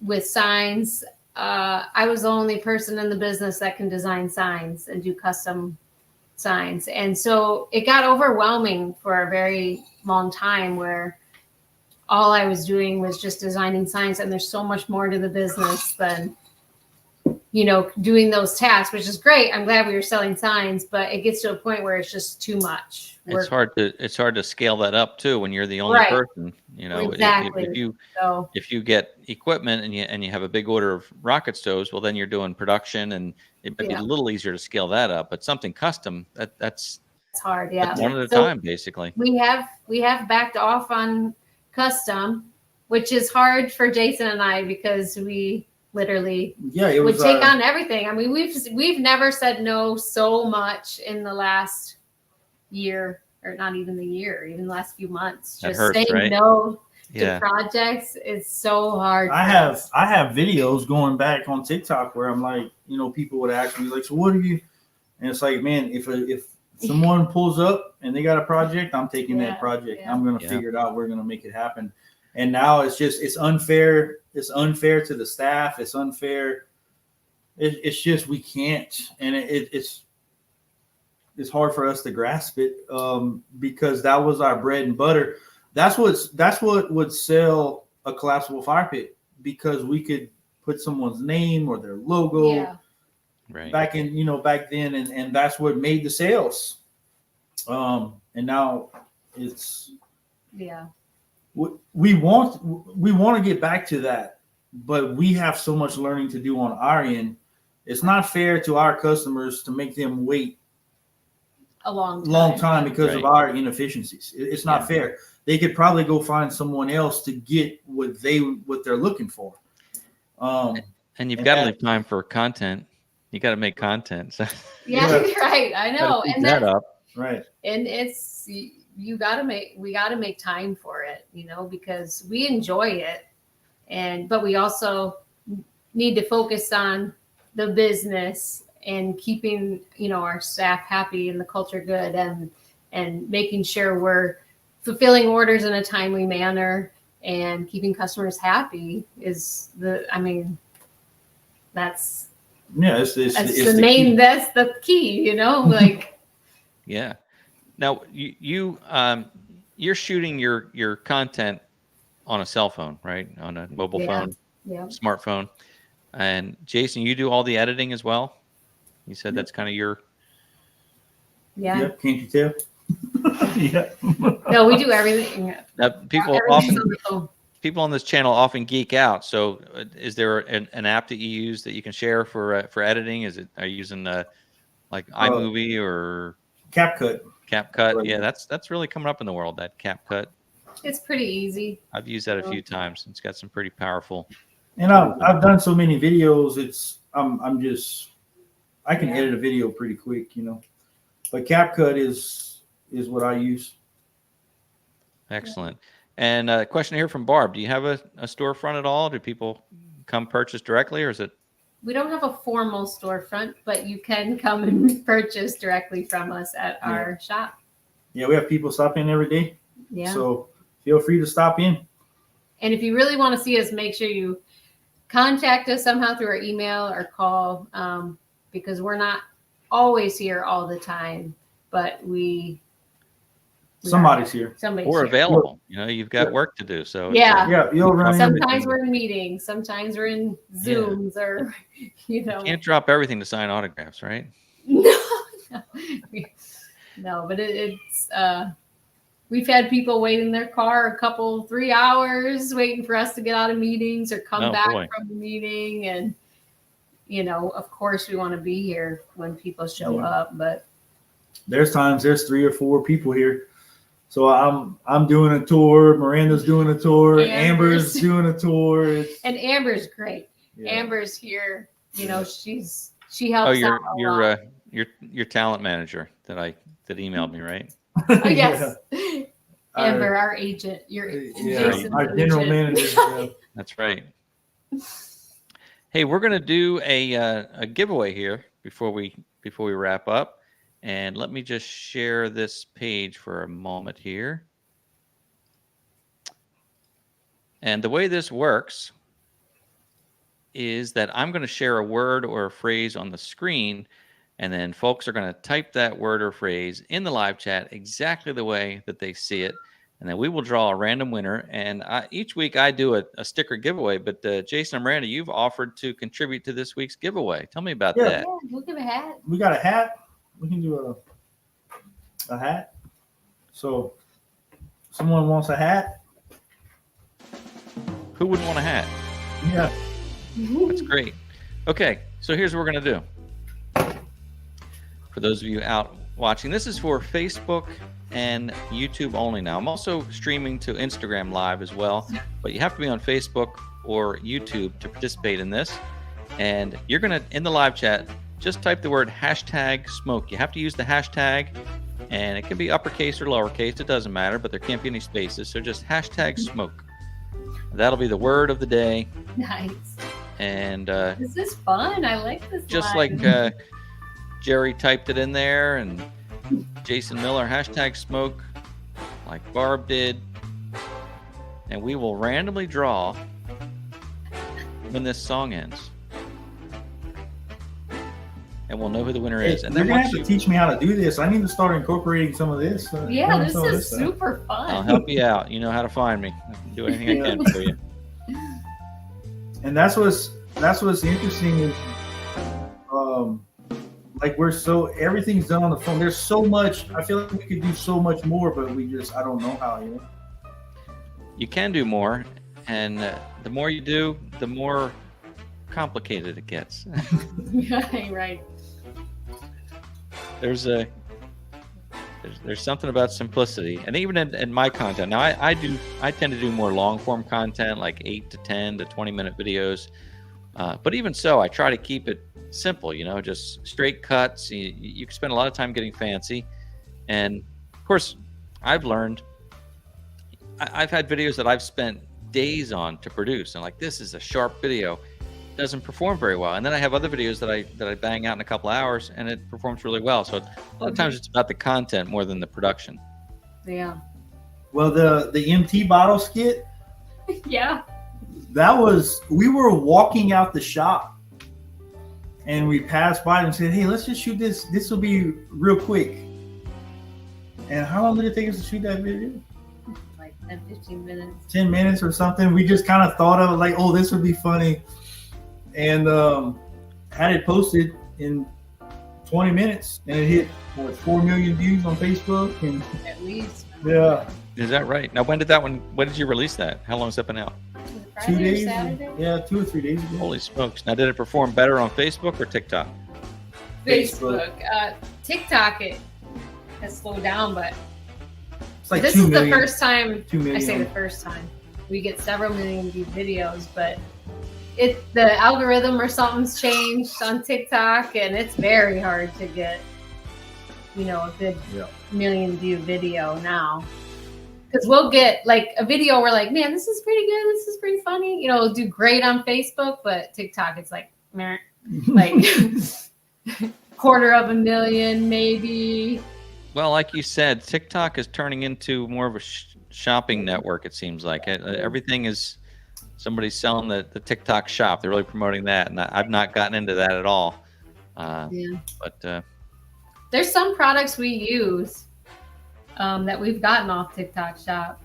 with signs. I was the only person in the business that can design signs and do custom signs. And so it got overwhelming for a very long time where all I was doing was just designing signs. And there's so much more to the business than doing those tasks, which is great. I'm glad we were selling signs, but it gets to a point where it's just too much work. It's hard to scale that up too when you're the only person. Exactly. If you get equipment and you have a big order of rocket stoves, well, then you're doing production, and it might be a little easier to scale that up. But something custom, that's hard. Yeah, that's one at a time, basically. We have backed off on custom, which is hard for Jason and I because we literally would take on everything. I mean, we've never said no so much in the last year, or not even the year, even the last few months. That just hurts, saying right? no to projects is so hard. I have videos going back on TikTok where I'm like, people would ask me like, so what are you? And it's like, man, if someone pulls up and they got a project, I'm taking that project. I'm going to figure it out. We're going to make it happen. And now it's unfair. It's unfair to the staff. It's unfair. It's just we can't, and it's hard for us to grasp it because that was our bread and butter. That's what would sell a collapsible fire pit, because we could put someone's name or their logo back then, and that's what made the sales. And now it's we want to get back to that, but we have so much learning to do on our end. It's not fair to our customers to make them wait a long time because of our inefficiencies. It's not fair. They could probably go find someone else to get what they're looking for. And you've got to leave time for content. You got to make content. So. Yeah, right. I know. And that up. Right. And we got to make time for it, because we enjoy it. But we also need to focus on the business and keeping, our staff happy and the culture good, and making sure we're fulfilling orders in a timely manner and keeping customers happy that's that's the key, like. Yeah. Now you're shooting your content on a cell phone, right? On a mobile phone, smartphone. And Jason, you do all the editing as well? You said that's kind of your. Yeah. Yep. Can't you tell? Yeah. No, we do everything. People on this channel often geek out. So, is there an app that you use that you can share for editing? Are you using like iMovie or CapCut? CapCut, right. Yeah, that's really coming up in the world. That CapCut. It's pretty easy. I've used that a few times. It's got some pretty powerful. And I've done so many videos. I can edit a video pretty quick, But CapCut is what I use. Excellent. And a question here from Barb: do you have a storefront at all? Do people come purchase directly, or is it? We don't have a formal storefront, but you can come and purchase directly from us at our shop. Yeah, we have people stop in every day. Yeah. So feel free to stop in. And if you really want to see us, make sure you contact us somehow through our email or call, because we're not always here all the time, but somebody's here. Or available. You've got work to do. So you'll run. Sometimes we're in meetings. Sometimes we're in Zooms, or You can't drop everything to sign autographs, right? No, but it's we've had people wait in their car 3 hours waiting for us to get out of meetings or come back from the meeting. And, of course we want to be here when people show up, but there's 3 or 4 people here. So I'm doing a tour. Miranda's doing a tour. Amber's doing a tour. And Amber's great. Yeah. Amber's here. She helps out a lot. Your talent manager that emailed me, right? Oh, yes. Amber, our agent. Our general manager. That's right. Hey, we're going to do a giveaway here before we wrap up. And let me just share this page for a moment here. And the way this works is that I'm going to share a word or a phrase on the screen, and then folks are going to type that word or phrase in the live chat exactly the way that they see it. And then we will draw a random winner. And each week I do a sticker giveaway. But Jason and Miranda, you've offered to contribute to this week's giveaway. Tell me about that. Yeah, we'll give a hat. We got a hat. We can do a hat. So someone wants a hat. Who wouldn't want a hat? Yeah. That's great. Okay, so here's what we're going to do. For those of you out watching, this is for Facebook and YouTube only now. I'm also streaming to Instagram Live as well, but you have to be on Facebook or YouTube to participate in this. And you're going to, in the live chat, just type the word #smoke. You have to use the hashtag, and it can be uppercase or lowercase. It doesn't matter, but there can't be any spaces. So just #smoke. That'll be the word of the day. Nice. And this is fun. I like this. Just like Jerry typed it in there, and Jason Miller #smoke, like Barb did. and we will randomly draw when this song ends. And we'll know who the winner is. And you're then gonna once have to teach me how to do this. I need to start incorporating some of this. Yeah, this is super fun. I'll help you out. You know how to find me. I can do anything I can for you. And that's what's interesting is, like everything's done on the phone. There's so much. I feel like we could do so much more, but I don't know how. You know. You can do more, and the more you do, the more complicated it gets. Right. There's something about simplicity, and even in my content now, I tend to do more long form content, like 8 to 10 to 20-minute videos, but even so, I try to keep it simple, you know, just straight cuts. You can spend a lot of time getting fancy, and of course I've learned, I've had videos that I've spent days on to produce, and like, this is a sharp video, doesn't perform very well, and then I have other videos that I bang out in a couple hours and it performs really well. So a lot of times it's about the content more than the production. Yeah. Well, the MT bottle skit, Yeah. we were walking out the shop and we passed by and said, hey, let's just shoot this. This will be real quick. And how long did it take us to shoot that video? Like 10, 15 minutes. 10 minutes or something. We just kind of thought of it like, oh, this would be funny. And had it posted in 20 minutes, and it hit 4 million views on Facebook. And At least. yeah, Is that right? Now, when did you release that? How long has that been out? Two Friday or days. Saturday? Yeah, 2 or 3 days ago. Holy smokes. Now, did it perform better on Facebook or TikTok? Facebook. TikTok, it has slowed down, but It's like this 2 is million. the first time. 2 million. I say the first time we get several million view videos, but the algorithm or something's changed on TikTok, and it's very hard to get, you know, a good million view video now. Because we'll get like a video, we're like, man, this is pretty good, this is pretty funny, you know, it'll do great on Facebook, but TikTok, it's like, meh, like 250,000 maybe. Well, like you said, TikTok is turning into more of a shopping network, it seems like. Everything is somebody's selling the TikTok shop. They're really promoting that, and I've not gotten into that at all. But there's some products we use that we've gotten off TikTok shop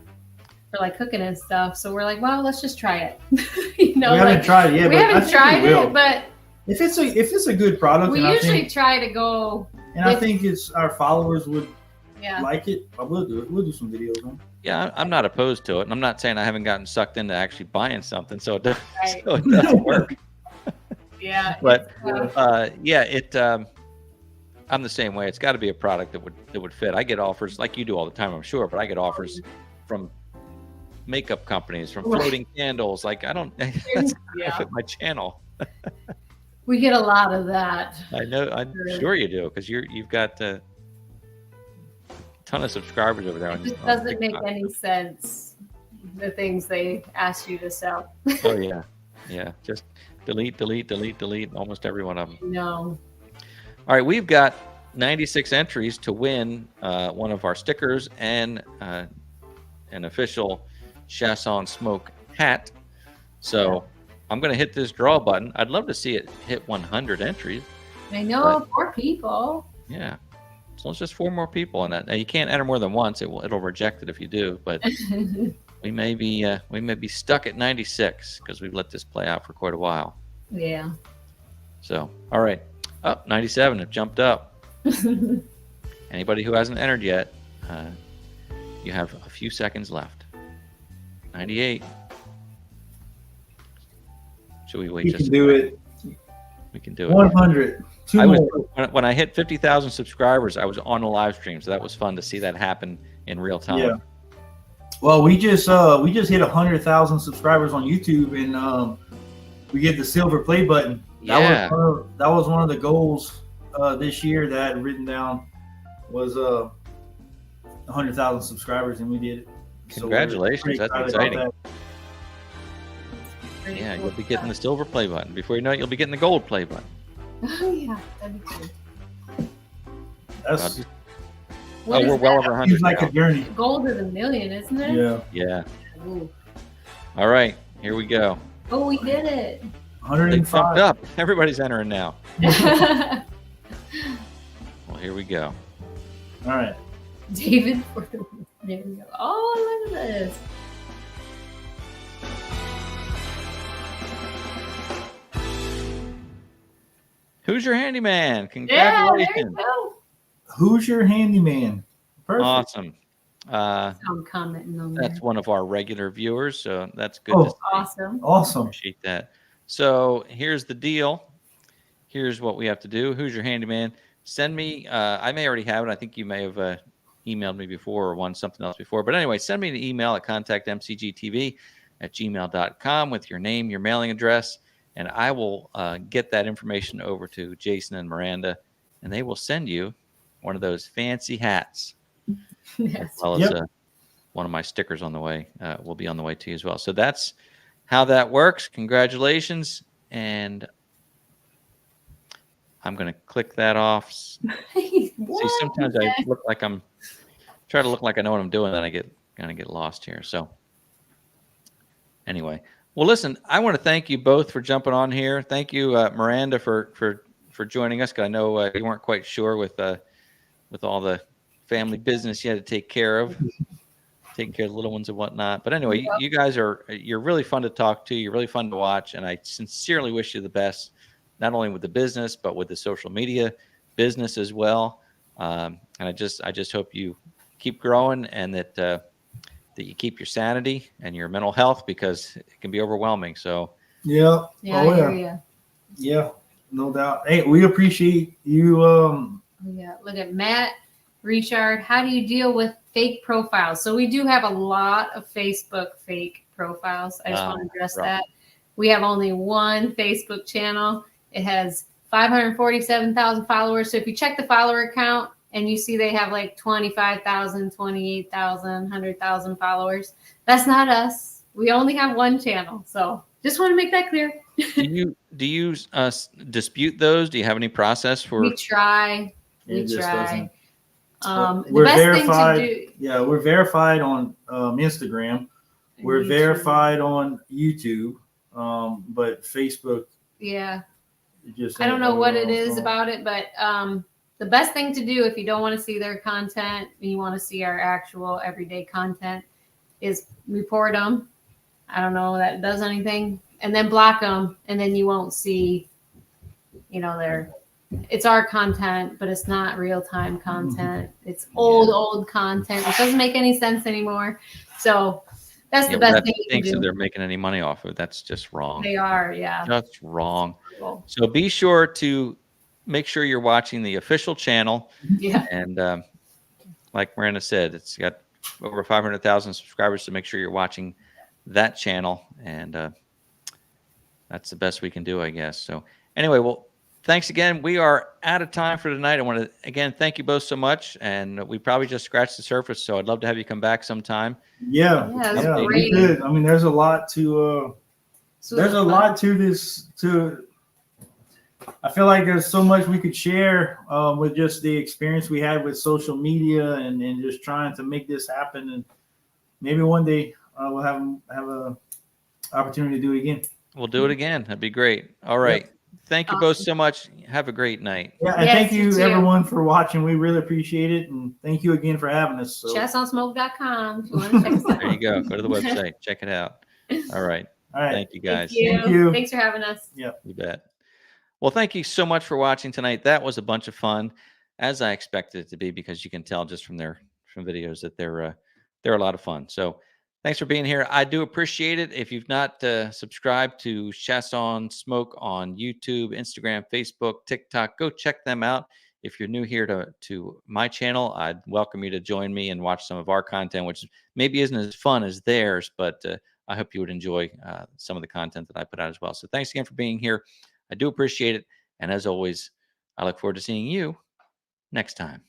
for like cooking and stuff. So we're like, well, let's just try it. You know, we haven't tried it yet. We haven't tried it, but if it's a good product, we usually try to go. And I think it's our followers would Yeah. like it. I will do it. We'll do some videos on it. Yeah, I'm not opposed to it, and I'm not saying I haven't gotten sucked into actually buying something, so it doesn't, Right. so it doesn't work. Yeah. But I'm the same way. It's got to be a product that would fit. I get offers like you do all the time, I'm sure, but I get offers from makeup companies, from floating candles. Like, I don't that's Yeah. fit my channel. We get a lot of that. I know. I'm sure you do, because you've got a ton of subscribers over there. It just doesn't make any sense, the things they ask you to sell. Oh yeah, yeah. Just delete almost every one of them. No. All right, we've got 96 entries to win one of our stickers and an official Chiasson Smoke hat. So I'm going to hit this draw button. I'd love to see it hit 100 entries. I know, 4 people. Yeah. So it's just 4 more people in that. Now, you can't enter more than once. It'll reject it if you do. But we may be stuck at 96 because we've let this play out for quite a while. Yeah. So, all right. Up 97. It jumped up. Anybody who hasn't entered yet, you have a few seconds left. 98. Should we wait We just can do it. We can do it. 100. Two more. When I hit 50,000 subscribers, I was on a live stream, so that was fun to see that happen in real time. Yeah. Well, we just hit 100,000 subscribers on YouTube, and we get the silver play button. That was one of the goals this year that I had written down was 100,000 subscribers, and we did it. Congratulations! So that's exciting. Yeah, you'll be getting the silver play button. Before you know it, you'll be getting the gold play button. Oh yeah, that'd be good. That's we're well over 100 seems like now. a journey. Gold is $1 million, isn't it? Yeah. Yeah. Ooh. All right, here we go. Oh, we did it. They 105. pumped up. Everybody's entering now. Well, here we go. All right. David for the there we go. Oh, look at this. Who's your handyman? Yeah, there you Congratulations. go. Who's your handyman? Perfect. Awesome. I'm commenting on That's there. one of our regular viewers, so that's good Oh. to see. Awesome. Awesome. Appreciate that. So here's the deal. Here's what we have to do. Who's your handyman? Send me, I may already have it. I think you may have emailed me before or won something else before. But anyway, send me an email at contactmcgtv@gmail.com with your name, your mailing address, and I will get that information over to Jason and Miranda, and they will send you one of those fancy hats. Yes. As well as one of my stickers on the way will be on the way to you as well. So that's how that works. Congratulations. And I'm going to click that off. See, sometimes I look like I'm try to look like I know what I'm doing, then I kind of get lost here. So anyway, well, listen, I want to thank you both for jumping on here. Thank you, Miranda, for joining us. Because I know you weren't quite sure with all the family business you had to take care of, taking care of the little ones and whatnot. But anyway, you guys you're really fun to talk to. You're really fun to watch. And I sincerely wish you the best, not only with the business, but with the social media business as well. And I just hope you keep growing and that you keep your sanity and your mental health, because it can be overwhelming. So Yeah. Yeah, Oh, I hear yeah. you. Yeah. No doubt. Hey, we appreciate you. Yeah, look at Matt Richard. How do you deal with fake profiles? So we do have a lot of Facebook fake profiles. I just want to address that. We have only one Facebook channel. It has 547,000 followers. So if you check the follower count and you see they have like 25,000, 28,000, 100,000 followers, that's not us. We only have one channel. So just want to make that clear. do you dispute those? Do you have any process for? We try. It just try. doesn't. The We're best verified. thing to do. Yeah, we're verified on Instagram. We're YouTube. verified on YouTube, but Facebook. Yeah. Just I don't know what it is so. about it, but the best thing to do if you don't want to see their content and you want to see our actual everyday content is report them. I don't know that does anything, and then block them, and then you won't see, it's our content, but it's not real time content. It's old content. It doesn't make any sense anymore. So that's the best thing you can do. If they're making any money off of it, that's just wrong. They are, yeah. That's wrong. So be sure to make sure you're watching the official channel. Yeah. And like Miranda said, it's got over 500,000 subscribers, so make sure you're watching that channel. And that's the best we can do, I guess. So anyway, well, thanks again. We are out of time for tonight. I want to, again, thank you both so much. And we probably just scratched the surface, so I'd love to have you come back sometime. Yeah, we could. I mean, there's a lot to lot to this. I feel like there's so much we could share with just the experience we had with social media and just trying to make this happen. And maybe one day we'll have a opportunity to do it again. We'll do it again. That'd be great. All right. Yep. Thank you both so much. Have a great night. Yeah, and thank you everyone for watching. We really appreciate it. And thank you again for having us. So. Chiassonsmoke.com if you want to check us out. There you go. Go to the website. Check it out. All right. All right. Thank you, guys. Thank you. Thanks for having us. Yeah. You bet. Well, thank you so much for watching tonight. That was a bunch of fun, as I expected it to be, because you can tell just from videos that they're a lot of fun. So thanks for being here. I do appreciate it. If you've not subscribed to Chiasson Smoke on YouTube, Instagram, Facebook, TikTok, go check them out. If you're new here to my channel, I'd welcome you to join me and watch some of our content, which maybe isn't as fun as theirs, but I hope you would enjoy some of the content that I put out as well. So thanks again for being here. I do appreciate it. And as always, I look forward to seeing you next time.